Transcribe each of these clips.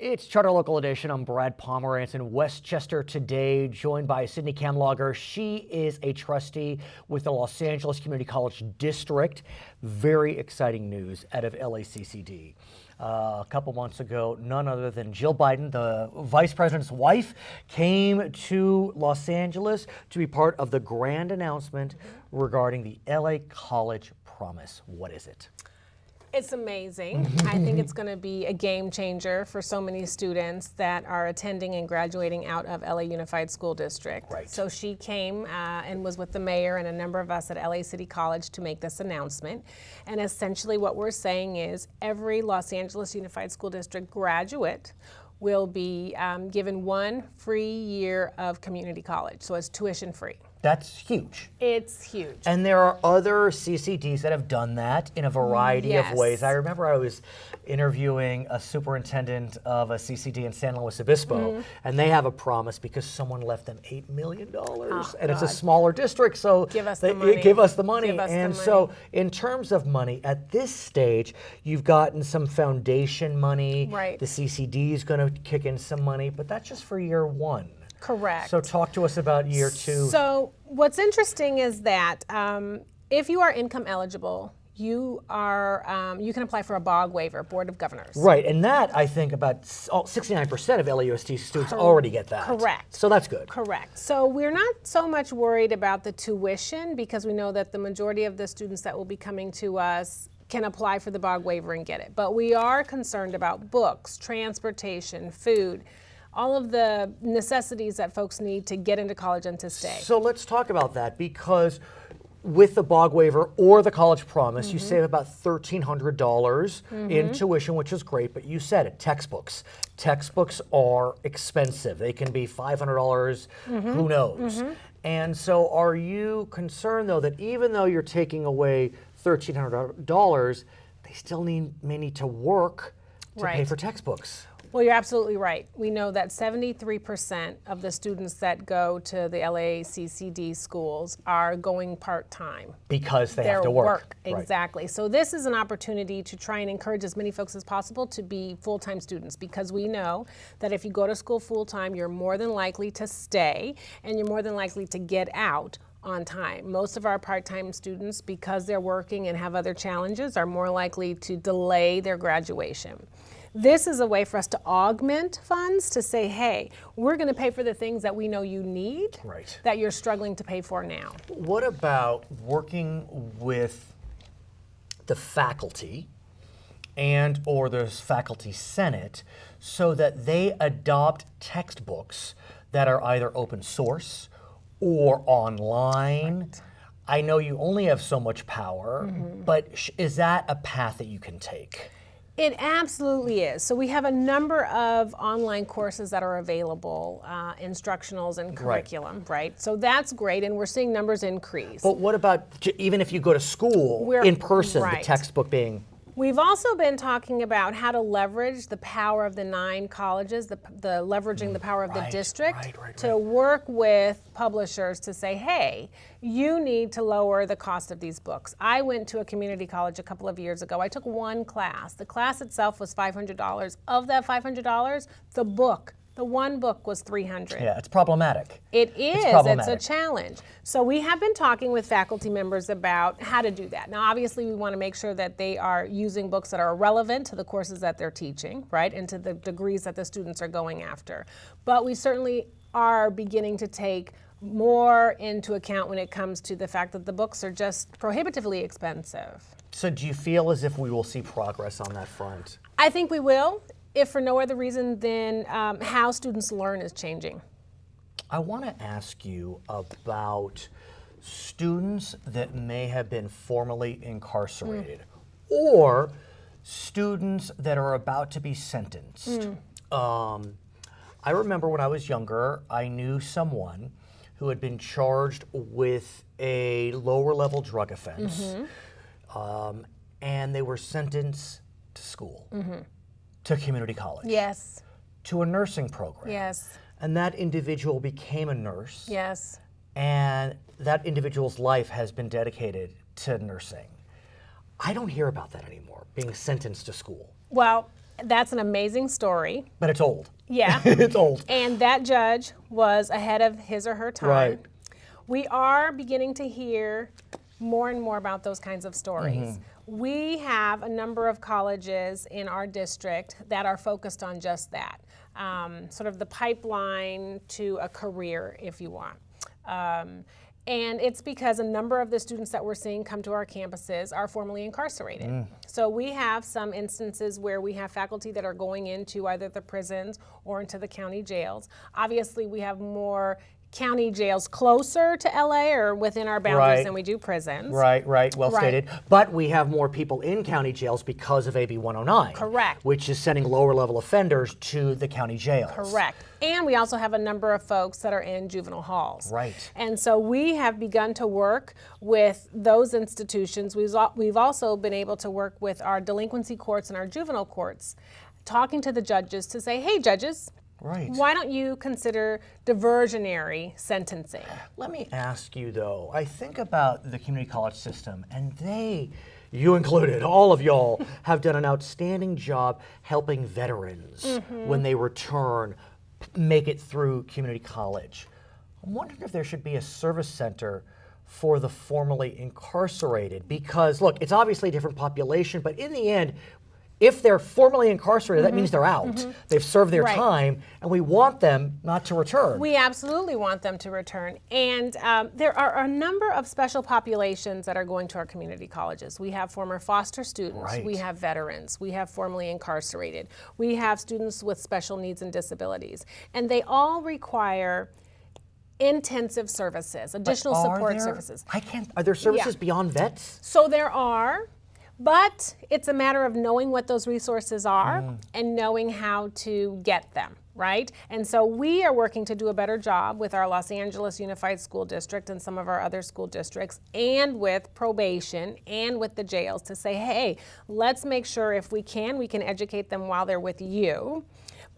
It's Charter Local Edition. I'm Brad Pomerantz in Westchester today, joined by Sydney Kamlager. She is a trustee with the Los Angeles Community College District. Very exciting news out of LACCD. A couple months ago, none other than Jill Biden, the vice president's wife, came to Los Angeles to be part of the grand announcement regarding the LA College Promise. What is it? It's amazing. I think it's going to be a game changer for so many students that are attending and graduating out of LA Unified School District. Right. So she came and was with the mayor and a number of us at LA City College to make this announcement. And essentially what we're saying is every Los Angeles Unified School District graduate will be given one free year of community college. So it's tuition free. That's huge. It's huge. And there are other CCDs that have done that in a variety of ways. I remember I was interviewing a superintendent of a CCD in San Luis Obispo, and they have a promise because someone left them $8 million. And it's a smaller district, so give us the money. Give us the money. Give us the money. So in terms of money, at this stage, you've gotten some foundation money. Right. The CCD is going to kick in some money, but that's just for year one. Correct. So talk to us about year two. So what's interesting is that if you are income eligible, you can apply for a BOG waiver, Board of Governors. Right, and that I think about 69% of LAUSD students already get that. Correct. So that's good. Correct. So we're not so much worried about the tuition because we know that the majority of the students that will be coming to us can apply for the BOG waiver and get it. But we are concerned about books, transportation, food, all of the necessities that folks need to get into college and to stay. So let's talk about that, because with the BOG waiver or the college promise, you save about $1,300 in tuition, which is great, but you said it, textbooks. Textbooks are expensive. They can be $500, who knows? And so are you concerned, though, that even though you're taking away $1,300, they still may need to work to pay for textbooks? Well, you're absolutely right. We know that 73% of the students that go to the LACCD schools are going part-time. Because they have to work. Exactly. So this is an opportunity to try and encourage as many folks as possible to be full-time students, because we know that if you go to school full-time, you're more than likely to stay and you're more than likely to get out on time. Most of our part-time students, because they're working and have other challenges, are more likely to delay their graduation. This is a way for us to augment funds to say, hey, we're going to pay for the things that we know you need, that you're struggling to pay for now. What about working with the faculty and or the faculty senate so that they adopt textbooks that are either open source or online? I know you only have so much power, but is that a path that you can take? It absolutely is. So we have a number of online courses that are available, instructionals and curriculum, right? So that's great, and we're seeing numbers increase. But what about even if you go to school in person, the textbook being? We've also been talking about how to leverage the power of the 9 colleges, leveraging the power of the district to work with publishers to say, hey, you need to lower the cost of these books. I went to a community college a couple of years ago. I took one class. The class itself was $500. Of that $500, the one book was $300. Yeah, it's problematic. It is. It's a challenge. So we have been talking with faculty members about how to do that. Now, obviously, we want to make sure that they are using books that are relevant to the courses that they're teaching, right, and to the degrees that the students are going after. But we certainly are beginning to take more into account when it comes to the fact that the books are just prohibitively expensive. So do you feel as if we will see progress on that front? I think we will, if for no other reason than how students learn is changing. I want to ask you about students that may have been formerly incarcerated or students that are about to be sentenced. I remember when I was younger, I knew someone who had been charged with a lower level drug offense, and they were sentenced to school. To community college. Yes. To a nursing program. Yes. And that individual became a nurse. Yes. And that individual's life has been dedicated to nursing. I don't hear about that anymore, being sentenced to school. Well, That's an amazing story. But it's old. Yeah. It's old. And that judge was ahead of his or her time. Right. We are beginning to hear more and more about those kinds of stories. We have a number of colleges in our district that are focused on just that, sort of the pipeline to a career, if you want. And it's because a number of the students that we're seeing come to our campuses are formerly incarcerated. So we have some instances where we have faculty that are going into either the prisons or into the county jails. Obviously, we have more county jails closer to LA or within our boundaries than we do prisons. Right, well stated. But we have more people in county jails because of AB 109. Correct. Which is sending lower level offenders to the county jails. Correct. And we also have a number of folks that are in juvenile halls. Right. And so we have begun to work with those institutions. We've also been able to work with our delinquency courts and our juvenile courts, talking to the judges to say, hey, judges, why don't you consider diversionary sentencing? Let me ask you though, I think about the community college system, and you included, all of y'all have done an outstanding job helping veterans when they return, make it through community college. I'm wondering if there should be a service center for the formerly incarcerated, because look, it's obviously a different population, but in the end, if they're formerly incarcerated, that means they're out. They've served their time, and we want them not to return. We absolutely want them to return. And there are a number of special populations that are going to our community colleges. We have former foster students. We have veterans. We have formerly incarcerated. We have students with special needs and disabilities. And they all require intensive services, additional support services. Are there services beyond vets? So there are. But it's a matter of knowing what those resources are and knowing how to get them, right? And so we are working to do a better job with our Los Angeles Unified School District and some of our other school districts, and with probation and with the jails, to say, hey, let's make sure if we can educate them while they're with you.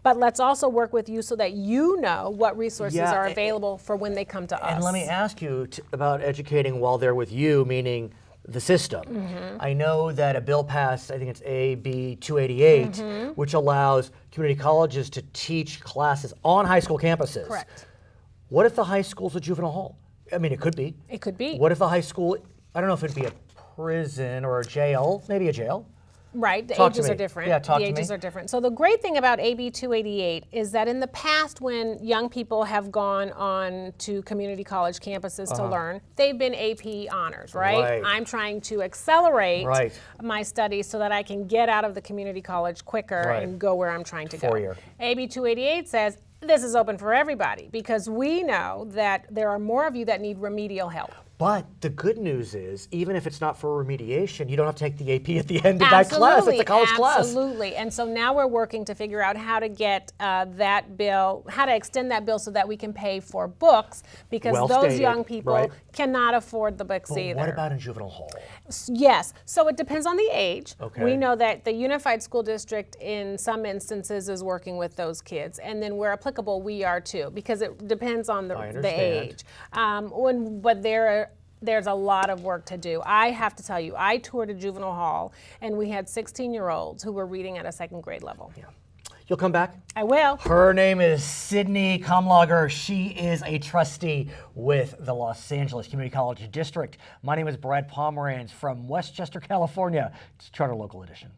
But let's also work with you so that you know what resources are available for when they come to us. And let me ask you about educating while they're with you, meaning the system. I know that a bill passed, I think it's AB 288, which allows community colleges to teach classes on high school campuses. Correct. What if the high school's a juvenile hall? I mean, it could be. It could be. What if the high school, I don't know if it'd be a prison or a jail, maybe a jail. Right, the ages are different. Yeah, talk to me. The ages are different. So the great thing about AB 288 is that in the past, when young people have gone on to community college campuses to learn, they've been AP honors, right? I'm trying to accelerate my studies so that I can get out of the community college quicker and go where I'm trying to go. 4-year. AB 288 says this is open for everybody, because we know that there are more of you that need remedial help. But the good news is, even if it's not for remediation, you don't have to take the AP at the end of that class. It's a college class. Absolutely. And so now we're working to figure out how to get that bill, how to extend that bill so that we can pay for books, because those young people cannot afford the books either. What about in juvenile hall? Yes. So it depends on the age. Okay. We know that the Unified School District in some instances is working with those kids. And then where applicable, we are too, because it depends on the age. But there's a lot of work to do. I have to tell you, I toured a juvenile hall, and we had 16-year-olds who were reading at a second grade level. Yeah. You'll come back? I will. Her name is Sydney Kamlager. She is a trustee with the Los Angeles Community College District. My name is Brad Pomeranz from Westchester, California. It's Charter Local Edition.